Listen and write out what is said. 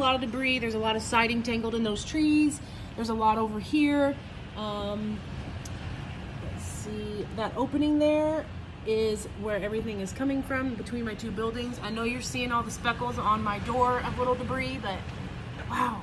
lot of debris. There's a lot of siding tangled in those trees. There's a lot over here. Let's see, that opening there is where everything is coming from between my two buildings. I know you're seeing all the speckles on my door of little debris, but wow.